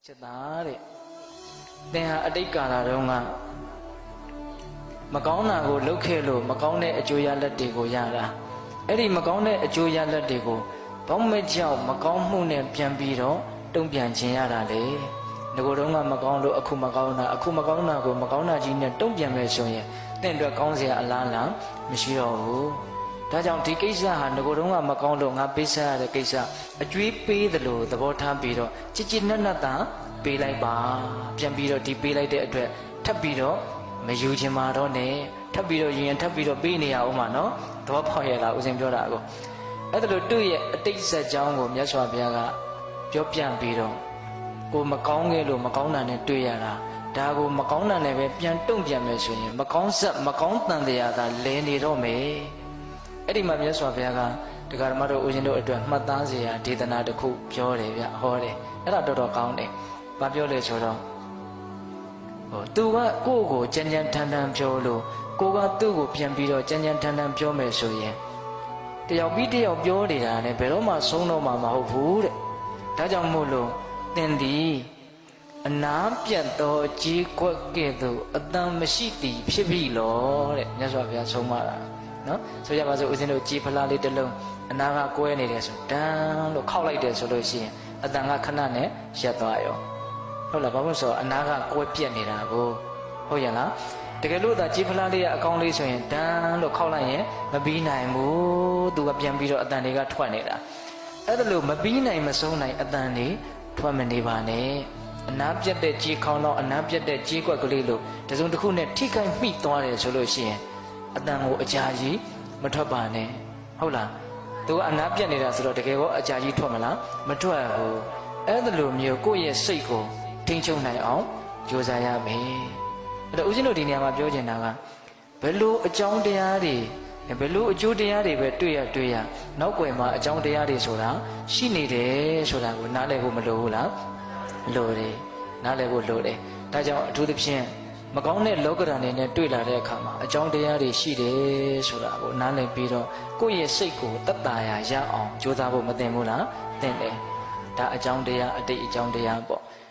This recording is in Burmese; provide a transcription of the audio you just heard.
ချက်သားတဲ့သင်ဟာအတိတ်ကာလတုန်းကမကောင်းတာကိုလုပ်ခဲ့လို့မကောင်းတဲ့အကျိုးရလဒ်တွေကိုရတာအဲ့ဒီမကောင်းတဲ့အကျိုးရလဒ်တွေကိုဘောင်းမဲ့ကြောင့်မကောင်းမှုနဲ့ပြန်ပြီးတော့တုံ့ပြန်ခြင်းရတာလေငကိုယ်တုန်းကမကောင်းလို့အခုမကောင်းတာကိုမကောင်းတာကြီးနဲ့တုံ့ပြန်မယ်ဆိုရင်သင်အတွက်ကောင်းစရာအလားအလာမရှိတော့ဘူးဒါကြောင့်ဒီကိစ္စဟာငကိုယ်တုန်းကမကောင်းလို့ငါပေးစားရတဲ့ကိစ္စအကျွေးပေးသလိုသဘောထားပြီးတော့ချစ်ချစ်နက်နက်သာပေးလိုက်ပါပြန်ပြီးတော့ဒီပေးလိုက်တဲ့အတွက်ထပ်ပြီးတော့မယူချင်ပါတော့နဲ့ထပ်ပြီးတော့ယူရင်ထပ်ပြီးတော့ပေးနေရအောင်ပါနော်သဘောပေါက်ရဲ့လားဦးဇင်ပြောတာကိုအဲ့ဒါလို့သူ့ရဲ့အတိတ်ဇာတ်ကြောင်းကိုမြတ်စွာဘုရားကပြောပြပြီးတော့ကိုမကောင်းခဲ့လို့မကောင်းတာနဲ့တွေ့ရတာဒါကိုမကောင်းတာနဲ့ပဲပြန်တုံ့ပြန်မယ်ဆိုရင်မကောင်းဆက်မကောင်းတန်တရားသာလဲနေတော့မယ်အဲ့ဒီမှာမြတ်စွာဘုရားကတရားဓမ္မတို့ဦးဇင်းတို့အတွက်မှတ်သားစရာဒေသနာတစ်ခုပြောတယ်ဗျဟောတယ်အဲ့ဒါတော်တော်ကောင်းတယ်ဘာပြောလဲဆိုတော့သူကကိုယ့်ကိုကြမ်းကြမ်းထန်ထန်ပြောလို့ကိုကသူ့ကိုပြန်ပြီးတော့ကြမ်းကြမ်းထန်ထန်ပြောမယ်ဆိုရင်တယောက်ပြီးတယောက်ပြောနေတာနဲ့ဘယ်တော့မှဆုံးတော့မှာမဟုတ်ဘူးတဲ့ဒါကြောင့်မို့လို့သင်သည်အနာပြတ်သောကြီးကွက်ကဲ့သို့အတန်မရှိသည်ဖြစ်ပြီလောတဲ့မြတ်စွာဘုရားဆုံးမတာနော်ဆိုကြပါစို့ဦးဇင်းတို့ကြီးဖလားလေးတစ်လုံးအနာကကွဲနေတယ်ဆိုတန်းလို့ခောက်လိုက်တယ်ဆိုလို့ရှိရင်အတန်ကခဏနဲ့ရပ်သွားရောဟုတ်လားဘာလို့ဆိုအနာကကွဲပြက်နေတာကိုဟုတ်ရလားတကယ်လို့သာကြီးဖလားလေးကအကောင်းလေးဆိုရင်တန်းလို့ခောက်လိုက်ရင်မပြီးနိုင်ဘူးသူကပြန်ပြီးတော့အတန်တွေကထွက်နေတာအဲ့ဒါလို့မပြီးနိုင်မဆုံးနိုင်အတန်တွေထွက်မနေပါနဲ့အနာပြတ်တဲ့ကြီးခေါင်းတော့အနာပြတ်တဲ့ကြီးကွက်ကလေးလို့တစုံတစ်ခုနဲ့ထိခိုက်မိသွားတယ်ဆိုလို့ရှိရင်အတန်ကိုအကြာကြီးမထွက်ပါနဲ့ဟုတ်လားသူကအနာပြတ်နေတာဆိုတော့တကယ်ကောအကြာကြီးထွက်မလားမထွက်ဘူးအဲ့ဒါလိုမျိုးကိုယ့်ရဲ့စိတ်ကိုထိန်းချုပ်နိုင်အောင်ကြိုးစားရမယ်အဲ့တော့ဦးဇင်းတို့ဒီနေရာမှာပြောချင်တာကဘယ်လိုအကြောင်းတရားတွေဘယ်လိုအကျိုးတရားတွေပဲတွေ့ရနောက်ွယ်မှာအကြောင်းတရားတွေဆိုတာရှိနေတယ်ဆိုတာကိုနားလည်ဖို့မလိုဘူးလားလိုတယ်နားလည်ဖို့လိုတယ်ဒါကြောင့်အထူးသဖြင့်မကောင်းတဲ့လောကဓာတ်တွေနဲ့တွေ့လာတဲ့အခါမှာအကြောင်းတရားတွေရှိတယ်ဆိုတာကိုနားလည်ပြီးတော့ကိုယ့်ရဲ့စိတ်ကိုတတ်တာရအောင်ကြိုးစားဖို့မသင့်ဘူးလားသင့်တယ်ဒါအကြောင်းတရားအတိတ်အကြောင်းတရားပေါ့